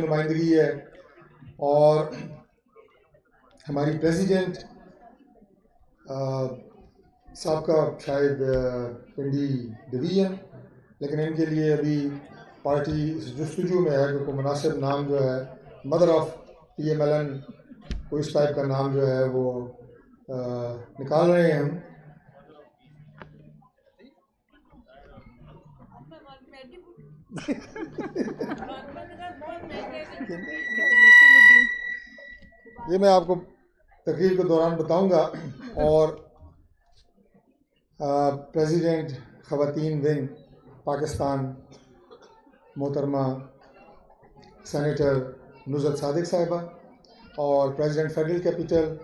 नुमाइंदगी है और हमारी प्रेसिडेंट साहब का शायद पिंडी डिवीज़न, लेकिन इनके लिए अभी पार्टी जस्तजू में है कि कोई मुनासिब नाम जो है मदर ऑफ PMLN कोई इस टाइप का नाम जो है वो निकाल रहे हैं हम। ये मैं आपको तकरीर के दौरान बताऊंगा। और प्रेसिडेंट ख़वातीन विंग पाकिस्तान मोहतरमा सेनेटर नुज़रत सादिक साहिबा और प्रेसिडेंट फेडरल कैपिटल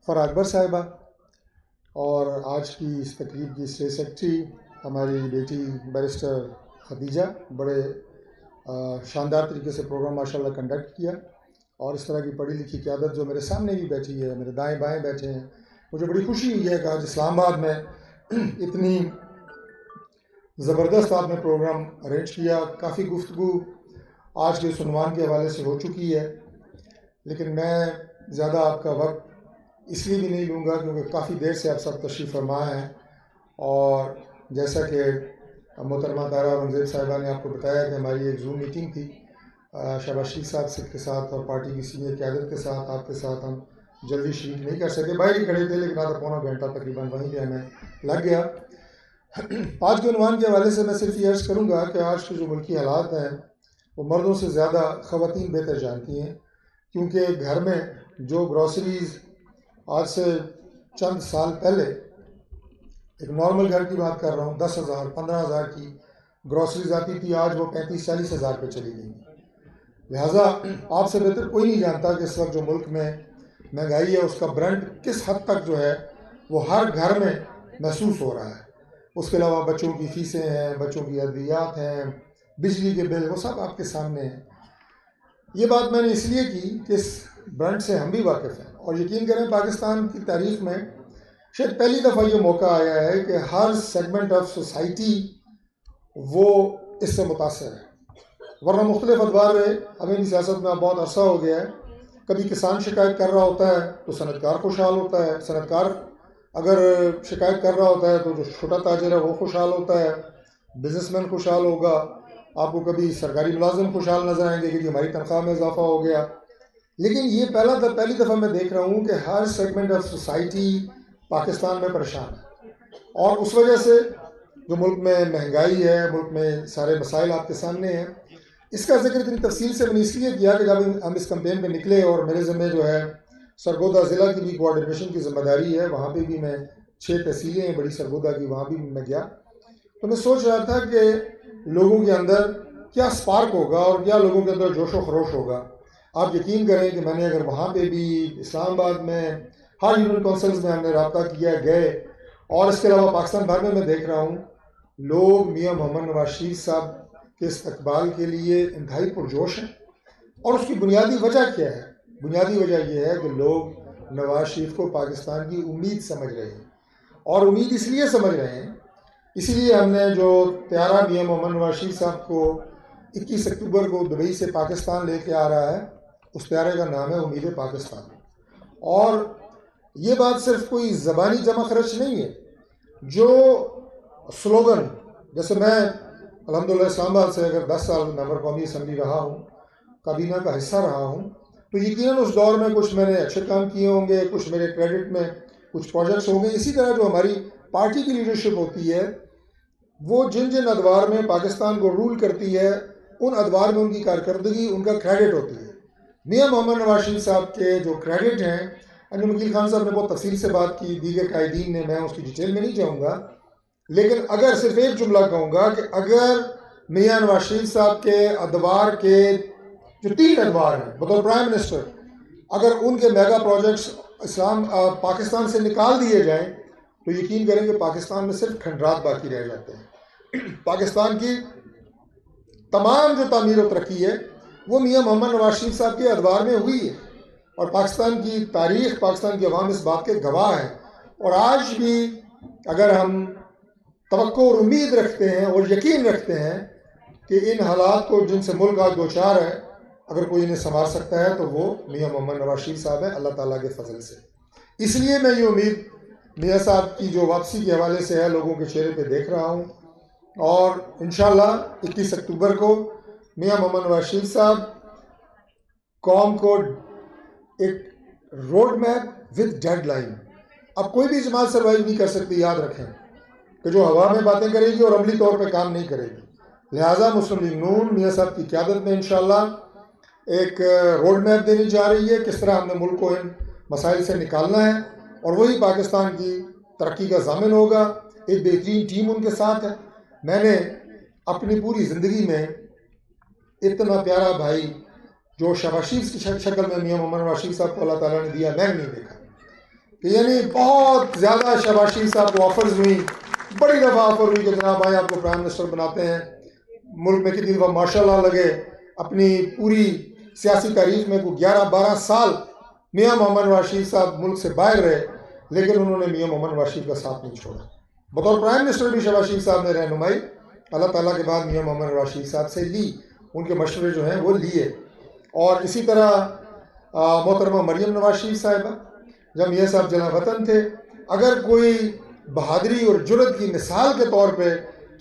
फ़रा अकबर साहिबा और आज की इस तकरीब की स्टेट सेक्रेटरी हमारी बेटी बैरिस्टर खदीजा, बड़े शानदार तरीके से प्रोग्राम माशाल्लाह कंडक्ट किया। और इस तरह की पढ़ी लिखी क़यादत जो मेरे सामने भी बैठी है, मेरे दाएं बाएं बैठे हैं, मुझे बड़ी खुशी हुई है कि आज इस्लामाबाद में इतनी ज़बरदस्त आपने प्रोग्राम अरेंज किया। काफ़ी गुफ्तगू आज के सुनवान के हवाले से हो चुकी है, लेकिन मैं ज़्यादा आपका वक्त इसलिए भी नहीं लूँगा क्योंकि काफ़ी देर से आप सब तशरीफ़ फरमा हैं। और जैसा कि मोहतरमा तारा औरंगज़ेब साहिबा ने आपको बताया कि हमारी एक जूम मीटिंग थी शहबाज शरीफ साहब के साथ और पार्टी की सीनियर क़यादत के साथ, आपके साथ हम जल्दी शरीक नहीं कर सके, बाहर ही खड़े थे, लेकिन आधा पौना घंटा तकरीबन वहीं पे हमें लग गया। आज के उन्वान के हवाले से मैं सिर्फ ये अर्ज़ करूँगा कि आज के जो मुल्की हालात हैं वो मर्दों से ज़्यादा ख़वातीन बेहतर जानती हैं, क्योंकि घर में जो ग्रॉसरीज़ आज से चंद साल पहले, एक नॉर्मल घर की बात कर रहा हूँ, 10,000 15,000 की ग्रॉसरीज आती थी, आज वो 35-40 हज़ार पे चली गई। लिहाजा आपसे बेहतर कोई नहीं जानता कि इस वक्त जो मुल्क में महंगाई है उसका ब्रांड किस हद तक जो है वो हर घर में महसूस हो रहा है। उसके अलावा बच्चों की फ़ीसें हैं, बच्चों की अद्वियात हैं, बिजली के बिल, वो सब आपके सामने हैं। ये बात मैंने इसलिए की कि इस ब्रांड से हम भी वाकिफ़ हैं और यकीन करें पाकिस्तान की तारीख़ में शायद पहली दफ़ा ये मौका आया है कि हर सेगमेंट ऑफ सोसाइटी वो इससे मुतासर है। वरना मुख्तलिफ अदवार रहे, हमें भी सियासत में बहुत अरसा हो गया है, कभी किसान शिकायत कर रहा होता है तो सनतकार खुशहाल होता है, सनतकार अगर शिकायत कर रहा होता है तो जो छोटा ताजर है वो खुशहाल होता है, बिजनेसमैन खुशहाल होगा, आपको कभी सरकारी मुलाजिम खुशहाल नज़र आएंगे कि हमारी तनख्वाह में इजाफा हो गया। लेकिन ये पहली दफ़ा मैं देख रहा हूँ कि हर सेगमेंट ऑफ सोसाइटी पाकिस्तान में परेशान है। और उस वजह से जो मुल्क में महंगाई है, मुल्क में सारे मसाइल आपके सामने हैं। इसका जिक्र इतनी तफसील से मैंने इसलिए किया कि जब हम इस कैंपेन पे निकले और मेरे ज़िम्मे जो है सरगोदा ज़िला की भी कोऑर्डिनेशन की जिम्मेदारी है, वहाँ पे भी मैं 6 तहसीलें हैं बड़ी सरगोदा की, वहाँ भी मैं गया तो मैं सोच रहा था कि लोगों के अंदर क्या स्पार्क होगा और क्या लोगों के अंदर जोशो खरोश होगा। आप यकीन करें कि मैंने अगर वहाँ पर भी इस्लामाबाद में हर यूनियन काउंसिल्स में हमने रब्ता किया गए, और इसके अलावा पाकिस्तान भर में मैं देख रहा हूँ लोग मियाँ मोहम्मद नवाज शरीफ साहब के इस्तकबाल के लिए इंतहाई पुरजोश हैं। और उसकी बुनियादी वजह क्या है? बुनियादी वजह यह है कि लोग नवाज शरीफ को पाकिस्तान की उम्मीद समझ रहे हैं, और उम्मीद इसलिए समझ रहे हैं, इसीलिए हमने जो त्यारा मियाँ मोहम्मद नवाज शरीफ साहब को 21 अक्टूबर को दुबई से पाकिस्तान लेके आ रहा है, उस त्यारे का नाम है उम्मीद पाकिस्तान। और ये बात सिर्फ कोई ज़बानी जमा खर्च नहीं है, जो स्लोगन, जैसे मैं अल्हम्दुलिल्लाह इस्लामाबाद से अगर 10 साल मेंबर कौमी असम्बली रहा हूँ, काबीना का हिस्सा रहा हूँ, तो यकीनन उस दौर में कुछ मैंने अच्छे काम किए होंगे, कुछ मेरे क्रेडिट में कुछ प्रोजेक्ट्स होंगे। इसी तरह जो हमारी पार्टी की लीडरशिप होती है वो जिन जिन अदवार में पाकिस्तान को रूल करती है उन अदवार में उनकी कारकर्दगी, उनका क्रेडिट होती है। मियाँ मोहम्मद नवाज शरीफ साहब के जो क्रेडिट हैं, अनजम वकील खान साहब ने बहुत तफसील से बात की, दीगर कायदीन ने, मैं उसकी डिटेल में नहीं जाऊँगा, लेकिन अगर सिर्फ एक जुमला कहूँगा कि अगर मियाँ नवाज शरीफ साहब के अदवार के जो 3 अदवार हैं बतौर प्राइम मिनिस्टर, अगर उनके मेगा प्रोजेक्ट्स पाकिस्तान से निकाल दिए जाएँ तो यकीन करें कि पाकिस्तान में सिर्फ खंडरात बाकी रह जाते हैं। पाकिस्तान की तमाम जो तामीर और तरक्की है वो मियाँ मोहम्मद नवाज शरीफ साहब के अदवार में हुई है, और पाकिस्तान की तारीख़, पाकिस्तान की अवाम इस बात के गवाह हैं। और आज भी अगर हम तवक्को और उम्मीद रखते हैं और यकीन रखते हैं कि इन हालात को जिनसे मुल्क आज दो चार है अगर कोई इन्हें संभाल सकता है तो वो मियाँ मोहम्मद नवाज शरीफ साहब हैं, अल्लाह ताला के फजल से। इसलिए मैं ये उम्मीद मियाँ साहब की जो वापसी के हवाले से है लोगों के चेहरे पे देख रहा हूँ, और इंशाल्लाह 21 अक्टूबर को मियाँ मोहम्मद नवाज शरीफ साहब कौम को एक रोड मैप विद डेडलाइन, अब कोई भी जमात सर्वाइव नहीं कर सकती, याद रखें कि जो हवा में बातें करेगी और अमली तौर पे काम नहीं करेगी। लिहाजा मुस्लिम लीग नून मियाँ साहब की क़यादत में इंशाल्लाह एक रोड मैप देने जा रही है, किस तरह हमने मुल्क को इन मसाइल से निकालना है, और वही पाकिस्तान की तरक्की का ज़ामिन होगा। एक बेहतरीन टीम उनके साथ है। मैंने अपनी पूरी ज़िंदगी में इतना प्यारा भाई जो शहबाज शरीफ की शक्ल में मियाँ मोहम्मद नवाज शरीफ साहब को अल्लाह ताला ने दिया, मैंने नहीं देखा। कि यानी बहुत ज़्यादा शहबाज शरीफ साहब को ऑफर्स हुई, बड़ी दफ़ा ऑफर हुई कि जनाब भाई आपको प्राइम मिनिस्टर बनाते हैं। मुल्क में कितनी दफ़ा माशाल्लाह लगे, अपनी पूरी सियासी तारीख में को 11-12 साल मियाँ मोहम्मद नवाज शरीफ साहब मुल्क से बाहर रहे, लेकिन उन्होंने मियाँ मोहम्मद नवाज शरीफ का साथ नहीं छोड़ा। बतौर प्राइम मिनिस्टर भी शहबाज शरीफ साहब ने रहनुमाई अल्लाह ताला के बाद मियाँ मोहम्मद नवाज शरीफ साहब से ली, उनके मशवरे जो हैं वो लिए। और इसी तरह मोहतरमा मरियम नवाज शरीफ साहिबा, जब मियाँ साहब जना वतन थे, अगर कोई बहादरी और जुर्रत की मिसाल के तौर पे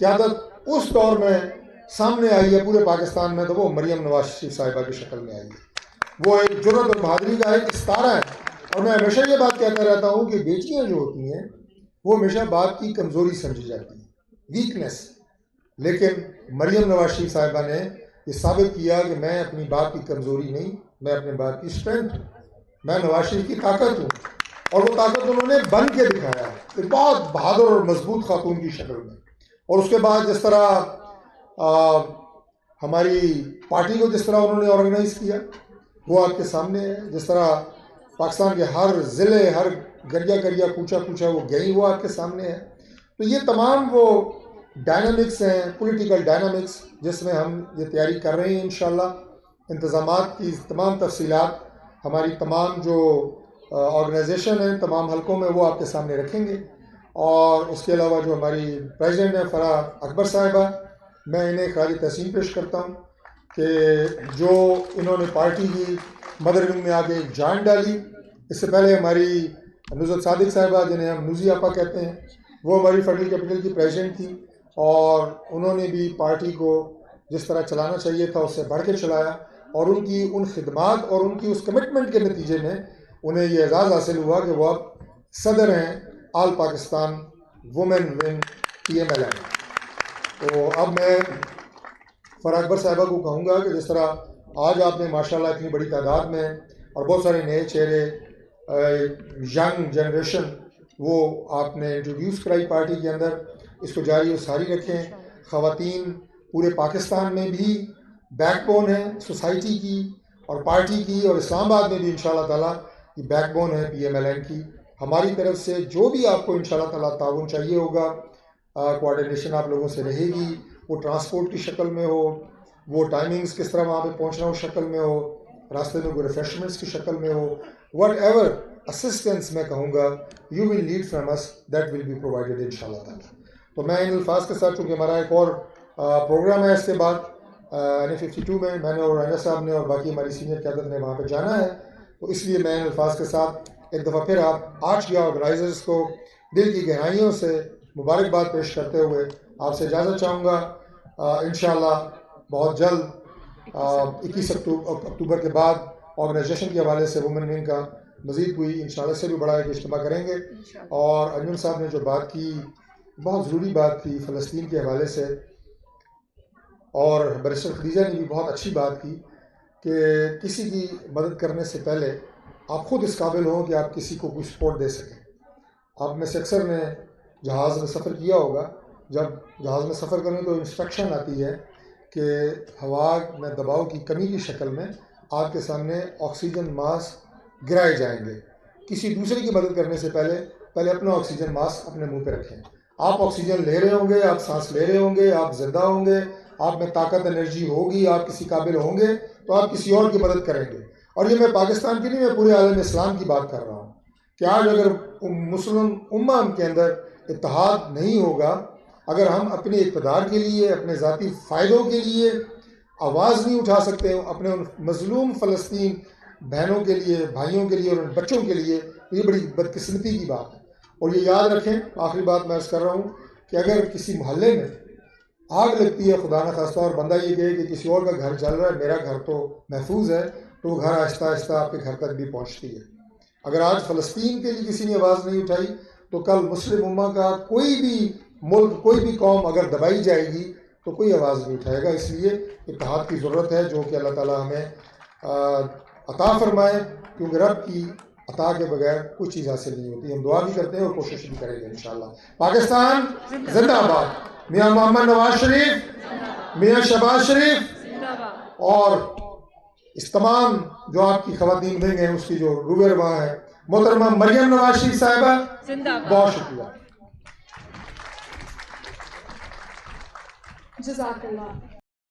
क़यादत उस दौर में सामने आई है पूरे पाकिस्तान में, तो वो मरियम नवाज शरीफ साहिबा की शक्ल में आई है। वो एक जुर्रत और बहादरी का एक इस्तारा है। और मैं हमेशा ये बात कहता रहता हूँ कि बेटियाँ जो होती हैं वो हमेशा बाप की कमज़ोरी समझी जाती है, वीकनेस, लेकिन मरियम नवाज शरीफ साहिबा ने ये साबित किया कि मैं अपनी बाप की कमज़ोरी नहीं, मैं अपने बाप की स्ट्रेंथ हूँ, मैं नवाज शरीफ की ताकत हूँ। और वो ताकत उन्होंने बन के दिखाया एक बहुत बहादुर और मजबूत खातून की शक्ल में। और उसके बाद जिस तरह हमारी पार्टी को जिस तरह उन्होंने ऑर्गेनाइज़ किया वो आपके सामने है। जिस तरह पाकिस्तान के हर ज़िले, हर गरिया गरिया, कूचा कूचा वो गई, वो आपके सामने है। तो ये तमाम वो डायनामिक्स हैं, पॉलिटिकल डायनामिक्स, जिसमें हम ये तैयारी कर रहे हैं इंशाल्लाह। इंतज़ामात की तमाम तफसीलात हमारी तमाम जो ऑर्गेनाइजेशन है तमाम हलकों में वो आपके सामने रखेंगे। और उसके अलावा जो हमारी प्रेसिडेंट है फराह अकबर साहिबा, मैं इन्हें खराज तहसीन पेश करता हूँ कि जो इन्होंने पार्टी की मदर विंग में आके जान डाली। इससे पहले हमारी नुज़रत सादिक साहिबा, जिन्हें हम नूज़ी आपा कहते हैं, वो हमारी फेडरल कैपिटल की प्रेसिडेंट थी, और उन्होंने भी पार्टी को जिस तरह चलाना चाहिए था उससे बढ़ के चलाया। और उनकी उन खिदमात और उनकी उस कमिटमेंट के नतीजे में उन्हें यह एजाज़ हासिल हुआ कि वो अब सदर हैं आल पाकिस्तान वुमेन विंग PMLN। तो अब मैं फराह अकबर साहिबा को कहूँगा कि जिस तरह आज आपने माशाल्लाह इतनी बड़ी तादाद में और बहुत सारे नए चेहरे, यंग जनरेशन, वो आपने इंट्रोड्यूस कराई पार्टी के अंदर, इसको जारी और सारी रखें। ख़वातीन पूरे पाकिस्तान में भी बैकबोन है सोसाइटी की और पार्टी की, और इस्लामाबाद में भी इंशाल्लाह ताला ये बैकबोन है PMLN की। हमारी तरफ से जो भी आपको इंशाल्लाह ताला ताउन चाहिए होगा, कोऑर्डिनेशन आप लोगों से रहेगी, वो ट्रांसपोर्ट की शक्ल में हो, वो टाइमिंग्स किस तरह वहाँ पे पहुँचना उस शक्ल में हो, रास्ते में कोई रिफ्रेशमेंट्स की शक्ल में हो, वट एवर असिस्टेंस मैं कहूँगा you will need from us, that will be provided इंशाल्लाह ताला। तो मैं इन अल्फाज के साथ, चूँकि हमारा एक और प्रोग्राम है इसके बाद NA52 में, मैंने और राना साहब ने और बाकी हमारी सीनियर क़यादत ने वहाँ पर जाना है, तो इसलिए मैं इन अल्फाज के साथ एक दफ़ा फिर आप आज के ऑर्गेनाइजर्स को दिल की गहराइयों से मुबारकबाद पेश करते हुए आपसे इजाज़त चाहूँगा। इंशाअल्लाह बहुत जल्द 21 अक्टूबर के बाद ऑर्गेनाइजेशन के हवाले से वुमेन विंग का मज़ीद हुई इंशाअल्लाह से भी बड़ा एक इज्तिमा करेंगे। और अंजुम साहब ने जो बात की, बहुत ज़रूरी बात की फ़लस्तीन के हवाले से, और बैरिस्टर खदीजा ने भी बहुत अच्छी बात की कि किसी की मदद करने से पहले आप ख़ुद इस काबिल हों कि आप किसी को कोई सपोर्ट दे सकें। आप में से अक्सर ने जहाज़ में सफ़र किया होगा, जब जहाज़ में सफ़र करें तो इंस्ट्रक्शन आती है कि हवा में दबाव की कमी की शक्ल में आपके सामने ऑक्सीजन मास्क गिराए जाएंगे। किसी दूसरे की मदद करने से पहले अपना ऑक्सीजन मास्क अपने मुंह पे रखें। आप ऑक्सीजन ले रहे होंगे, आप सांस ले रहे होंगे, आप जिंदा होंगे, आप में ताकत एनर्जी होगी, आप किसी काबिल होंगे तो आप किसी और की मदद करेंगे। और ये मैं पाकिस्तान की नहीं, मैं पूरे आलम इस्लाम की बात कर रहा हूँ कि आज अगर मुस्लिम उम्मा के अंदर इत्तेहाद नहीं होगा, अगर हम अपने इक़्तिदार के लिए, अपने ज़ाती फ़ायदों के लिए आवाज़ नहीं उठा सकते अपने उन मजलूम फ़लस्तीन बहनों के लिए, भाइयों के लिए और उन बच्चों के लिए, तो ये बड़ी बदकिस्मती की बात है। और ये याद रखें, आखिरी बात मैं अर्ज़ कर रहा हूँ कि अगर किसी मोहल्ले में आग लगती है, खुदा न खास्ता, और बंदा ये कहे कि किसी और का घर जल रहा है, मेरा घर तो महफूज है, तो वो घर आहिस्ता आहिस्ता आपके घर तक भी पहुँचती है। अगर आज फ़लस्तीन के लिए किसी ने आवाज़ नहीं उठाई तो कल मुस्लिम उम्मा का कोई भी मुल्क, कोई भी कौम अगर दबाई जाएगी तो कोई आवाज़ नहीं उठाएगा। इसलिए इत्तेहाद की ज़रूरत है, जो कि अल्लाह ताला हमें अता फरमाए, क्योंकि रब की अता के बगैर कोई चीज़ हासिल नहीं होती। हम दुआ भी करते हैं और कोशिश भी करेंगे इंशाअल्लाह। पाकिस्तान जिंदाबाद। मियाँ मोहम्मद नवाज शरीफ, मियाँ शहबाज शरीफ और इस तमाम जो आपकी ख़वातीन विंग हैं उसकी जो रूबेरवा है मोहतरमा मरियम नवाज शरीफ साहिबा, बहुत शुक्रिया। जज़ाकल्लाह।